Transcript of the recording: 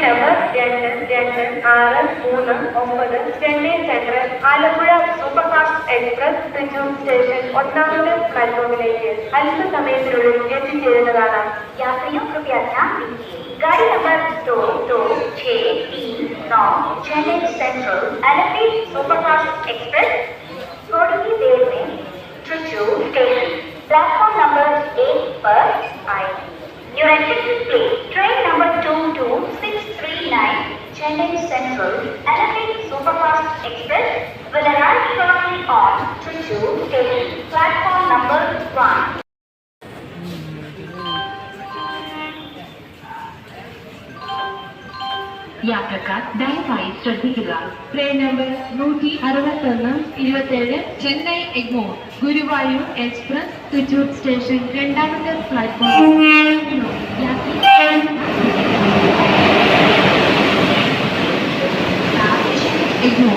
Number 22639 Chennai central Alappuzha superfast express Thrissur station ഒന്നാമത്തെ പ്ലാറ്റ്ഫോമിലേക്ക് അല്പസമയത്തിനുള്ളിൽ എത്തിച്ചേരുന്നതാണ്. യാത്രിയോ കൃപയാ ധ്യാൻ ദീജിए. गाड़ी number 2639 Chennai central Alleppey superfast express थोड़ी ही देर में त्रिचूर स्टेशन प्लेटफॉर्म नंबर 8 पर आएगी. Your attention please. Train number 22639 Chennai Central Allp Superfast Express will arrive shortly on Thrissur station platform number 1. യാത്രക്കാർ ദയവായി ശ്രദ്ധിക്കുക. Train number 161-27 Chennai Egmore Guruvayur express Thrissur station രണ്ടാമത്തെ പ്ലാറ്റ്ഫോം. എഗ്മോർ